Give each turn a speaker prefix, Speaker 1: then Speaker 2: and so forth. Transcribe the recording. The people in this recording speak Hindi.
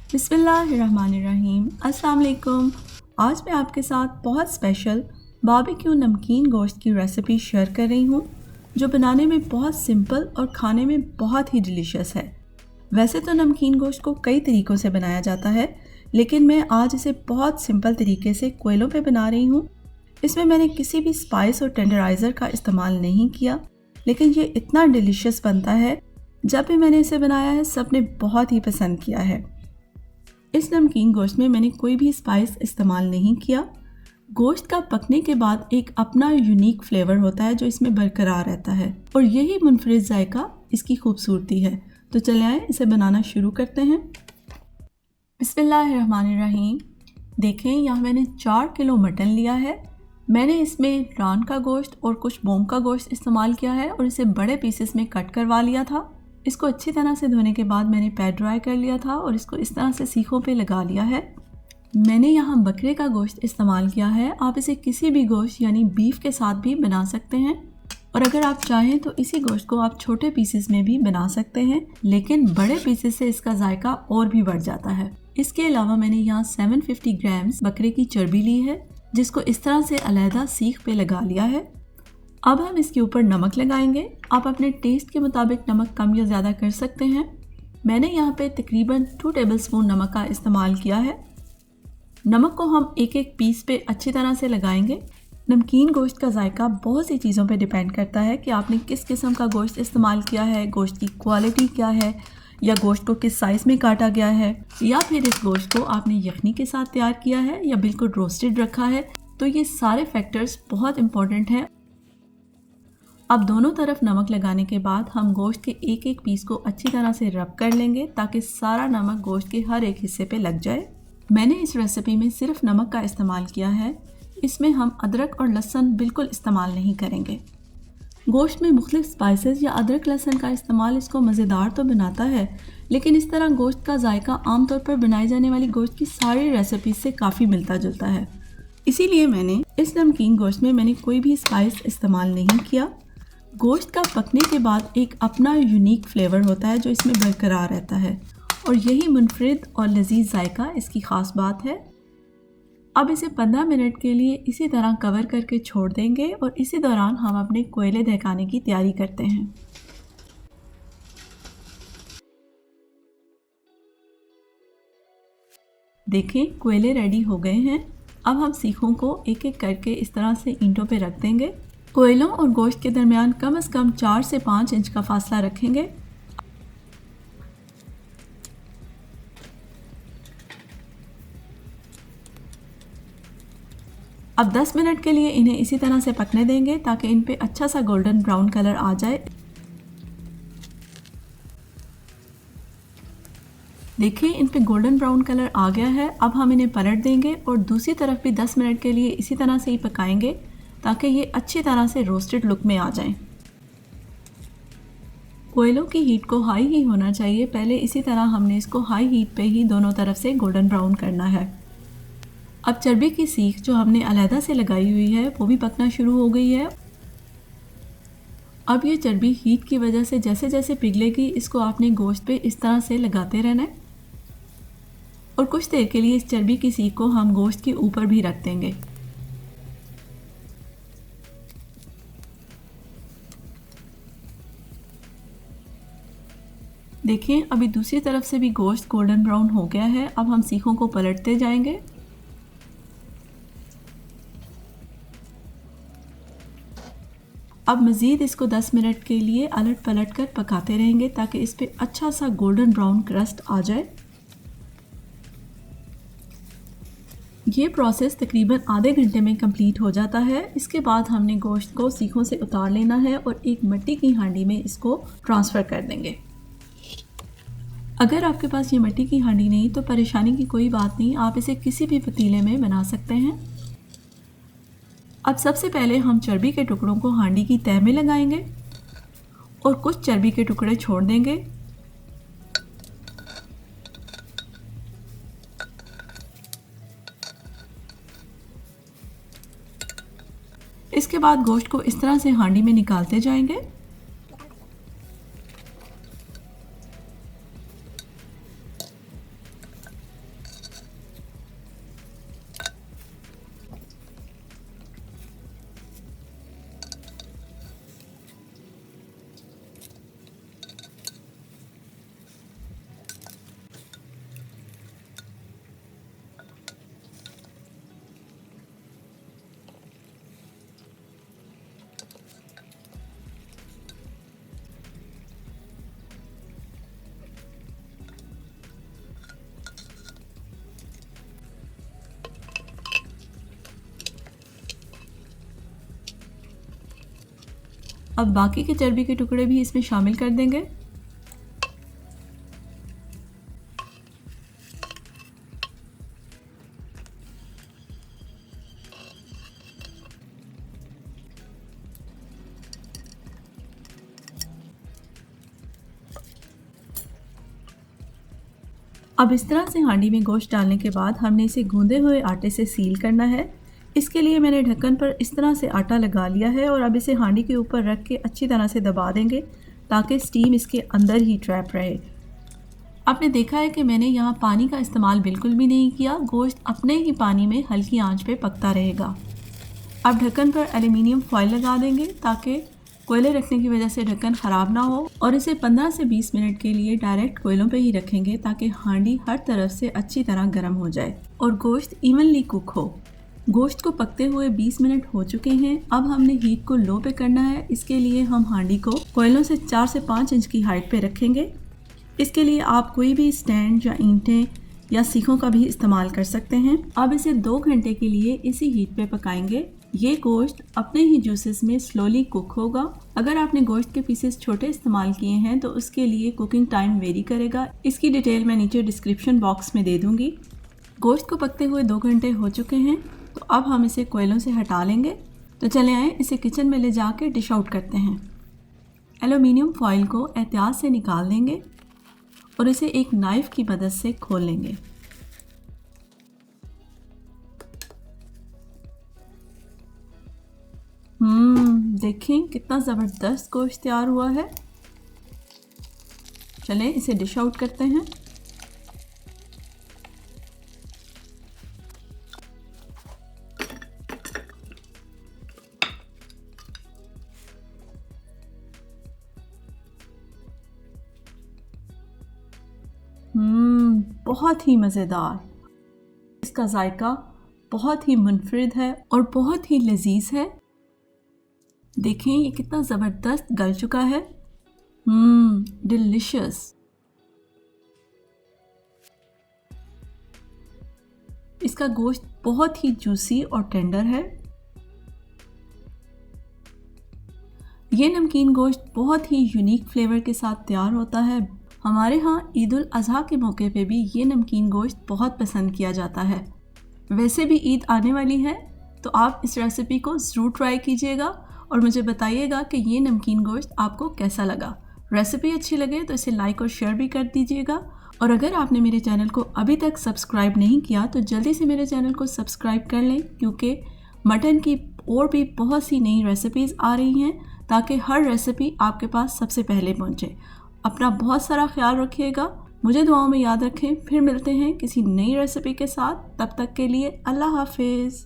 Speaker 1: बिस्मिल्लाहिर्रहमानिर्रहीम। अस्सलाम वालेकुम। आज मैं आपके साथ बहुत स्पेशल बारबेक्यू नमकीन गोश्त की रेसिपी शेयर कर रही हूँ जो बनाने में बहुत सिंपल और खाने में बहुत ही डिलीशियस है। वैसे तो नमकीन गोश्त को कई तरीक़ों से बनाया जाता है, लेकिन मैं आज इसे बहुत सिंपल तरीके से कोयलों पे बना रही हूँ। इसमें मैंने किसी भी स्पाइस और टेंडराइज़र का इस्तेमाल नहीं किया, लेकिन ये इतना डिलीशियस बनता है। जब भी मैंने इसे बनाया है सब ने बहुत ही पसंद किया है। इस नमकीन गोश्त में मैंने कोई भी स्पाइस इस्तेमाल नहीं किया। गोश्त का पकने के बाद एक अपना यूनिक फ्लेवर होता है जो इसमें बरकरार रहता है और यही मुनफरिद जायका इसकी खूबसूरती है। तो चले आए इसे बनाना शुरू करते हैं। बिस्मिल्लाहिर्रहमानिर्रहीम। देखें, यहाँ मैंने 4 किलो मटन लिया है। मैंने इसमें रान का गोश्त और कुछ बोम का गोश्त इस्तेमाल किया है और इसे बड़े पीसेस में कट करवा लिया था। इसको अच्छी तरह से धोने के बाद मैंने पैड ड्राई कर लिया था और इसको इस तरह से सीखों पे लगा लिया है। मैंने यहाँ बकरे का गोश्त इस्तेमाल किया है। आप इसे किसी भी गोश्त यानी बीफ के साथ भी बना सकते हैं और अगर आप चाहें तो इसी गोश्त को आप छोटे पीसेस में भी बना सकते हैं, लेकिन बड़े पीसेस से इसका जायका और भी बढ़ जाता है। इसके अलावा मैंने यहाँ 750 ग्राम्स बकरे की चर्बी ली है जिसको इस तरह से अलहदा सीख पे लगा लिया है। अब हम इसके ऊपर नमक लगाएंगे। आप अपने टेस्ट के मुताबिक नमक कम या ज़्यादा कर सकते हैं। मैंने यहाँ पे तकरीबन 2 टेबलस्पून नमक का इस्तेमाल किया है। नमक को हम एक एक पीस पे अच्छी तरह से लगाएंगे। नमकीन गोश्त का जायका बहुत सी चीज़ों पे डिपेंड करता है कि आपने किस किस्म का गोश्त इस्तेमाल किया है, गोश्त की क्वालिटी क्या है, या गोश्त को किस साइज़ में काटा गया है, या फिर इस गोश्त को आपने यखनी के साथ तैयार किया है या बिल्कुल रोस्टेड रखा है। तो ये सारे फैक्टर्स बहुत इंपॉर्टेंट हैं। अब दोनों तरफ नमक लगाने के बाद हम गोश्त के एक एक पीस को अच्छी तरह से रब कर लेंगे ताकि सारा नमक गोश्त के हर एक हिस्से पे लग जाए। मैंने इस रेसिपी में सिर्फ नमक का इस्तेमाल किया है। इसमें हम अदरक और लहसुन बिल्कुल इस्तेमाल नहीं करेंगे। गोश्त में मुख्तलिफ स्पाइसेस या अदरक लहसुन का इस्तेमाल इसको मज़ेदार तो बनाता है, लेकिन इस तरह गोश्त का जायका आमतौर पर बनाई जाने वाली गोश्त की सारी रेसिपीज से काफ़ी मिलता जुलता है। इसीलिए मैंने इस नमकीन गोश्त में मैंने कोई भी स्पाइस इस्तेमाल नहीं किया। गोश्त का पकने के बाद एक अपना यूनिक फ्लेवर होता है जो इसमें बरकरार रहता है और यही मुनफरिद और लजीज जायका इसकी ख़ास बात है। अब इसे 15 मिनट के लिए इसी तरह कवर करके छोड़ देंगे और इसी दौरान हम अपने कोयले दहकाने की तैयारी करते हैं। देखें, कोयले रेडी हो गए हैं। अब हम सीखों को एक एक करके इस तरह से ईंटों पे रख देंगे। कोयलों और गोश्त के दरमियान कम से कम 4 से 5 इंच का फासला रखेंगे। अब 10 मिनट के लिए इन्हें इसी तरह से पकने देंगे ताकि इन पे अच्छा सा गोल्डन ब्राउन कलर आ जाए। देखिए, इन पे गोल्डन ब्राउन कलर आ गया है। अब हम इन्हें पलट देंगे और दूसरी तरफ भी 10 मिनट के लिए इसी तरह से ही पकाएंगे ताकि ये अच्छी तरह से रोस्टेड लुक में आ जाएं। कोयलों की हीट को हाई ही होना चाहिए। पहले इसी तरह हमने इसको हाई हीट पे ही दोनों तरफ से गोल्डन ब्राउन करना है। अब चर्बी की सीख जो हमने अलहदा से लगाई हुई है वो भी पकना शुरू हो गई है। अब ये चर्बी हीट की वजह से जैसे जैसे पिघलेगी इसको आपने गोश्त पे इस तरह से लगाते रहना है और कुछ देर के लिए इस चर्बी की सीख को हम गोश्त के ऊपर भी रख देंगे। देखिए, अभी दूसरी तरफ से भी गोश्त गोल्डन ब्राउन हो गया है। अब हम सीखों को पलटते जाएंगे। अब मज़ीद इसको 10 मिनट के लिए अलट पलट कर पकाते रहेंगे ताकि इस पे अच्छा सा गोल्डन ब्राउन क्रस्ट आ जाए। ये प्रोसेस तकरीबन आधे घंटे में कंप्लीट हो जाता है। इसके बाद हमने गोश्त को सीखों से उतार लेना है और एक मिट्टी की हांडी में इसको ट्रांसफ़र कर देंगे। अगर आपके पास ये मिट्टी की हांडी नहीं तो परेशानी की कोई बात नहीं, आप इसे किसी भी पतीले में बना सकते हैं। अब सबसे पहले हम चर्बी के टुकड़ों को हांडी की तह में लगाएंगे और कुछ चर्बी के टुकड़े छोड़ देंगे। इसके बाद गोश्त को इस तरह से हांडी में निकालते जाएंगे। अब बाकी के चर्बी के टुकड़े भी इसमें शामिल कर देंगे। अब इस तरह से हांडी में गोश्त डालने के बाद हमने इसे गूंदे हुए आटे से सील करना है। इसके लिए मैंने ढक्कन पर इस तरह से आटा लगा लिया है और अब इसे हांडी के ऊपर रख के अच्छी तरह से दबा देंगे ताकि स्टीम इसके अंदर ही ट्रैप रहे। आपने देखा है कि मैंने यहाँ पानी का इस्तेमाल बिल्कुल भी नहीं किया, गोश्त अपने ही पानी में हल्की आंच पे पकता रहेगा। अब ढक्कन पर एल्युमिनियम फॉइल लगा देंगे ताकि कोयले रखने की वजह से ढक्कन ख़राब ना हो और इसे 15 से 20 मिनट के लिए डायरेक्ट कोयलों पे ही रखेंगे ताकि हांडी हर तरफ से अच्छी तरह गर्म हो जाए और गोश्त इवनली कुक हो। गोश्त को पकते हुए 20 मिनट हो चुके हैं। अब हमने हीट को लो पे करना है। इसके लिए हम हांडी को कोयलों से 4 से 5 इंच की हाइट पे रखेंगे। इसके लिए आप कोई भी स्टैंड या ईंटें या सीखों का भी इस्तेमाल कर सकते हैं। अब इसे 2 घंटे के लिए इसी हीट पे पकाएंगे। ये गोश्त अपने ही जूसेस में स्लोली कुक होगा। अगर आपने गोश्त के पीसेस छोटे इस्तेमाल किए हैं तो उसके लिए कुकिंग टाइम वेरी करेगा। इसकी डिटेल मैं नीचे डिस्क्रिप्शन बॉक्स में दे दूंगी। गोश्त को पकते हुए 2 घंटे हो चुके हैं, तो अब हम इसे कोयलों से हटा लेंगे। तो चले आए इसे किचन में ले जाके डिश आउट करते हैं। एल्युमिनियम फॉइल को एहतियात से निकाल देंगे और इसे एक नाइफ की मदद से खोल लेंगे। देखें कितना ज़बरदस्त गोश्त तैयार हुआ है। चलें इसे डिश आउट करते हैं। बहुत ही मज़ेदार। इसका जायका बहुत ही मुनफरिद है और बहुत ही लजीज है। देखें ये कितना ज़बरदस्त गल चुका है। डिलिशियस। इसका गोश्त बहुत ही जूसी और टेंडर है। ये नमकीन गोश्त बहुत ही यूनिक फ्लेवर के साथ तैयार होता है। हमारे यहाँ ईद उल अज़हा के मौके पे भी ये नमकीन गोश्त बहुत पसंद किया जाता है। वैसे भी ईद आने वाली है तो आप इस रेसिपी को ज़रूर ट्राई कीजिएगा और मुझे बताइएगा कि ये नमकीन गोश्त आपको कैसा लगा। रेसिपी अच्छी लगे तो इसे लाइक और शेयर भी कर दीजिएगा। और अगर आपने मेरे चैनल को अभी तक सब्सक्राइब नहीं किया तो जल्दी से मेरे चैनल को सब्सक्राइब कर लें, क्योंकि मटन की और भी बहुत सी नई रेसिपीज़ आ रही हैं ताकि हर रेसिपी आपके पास सबसे पहले पहुँचे। अपना बहुत सारा ख्याल रखिएगा, मुझे दुआओं में याद रखें। फिर मिलते हैं किसी नई रेसिपी के साथ। तब तक के लिए अल्लाह हाफिज़।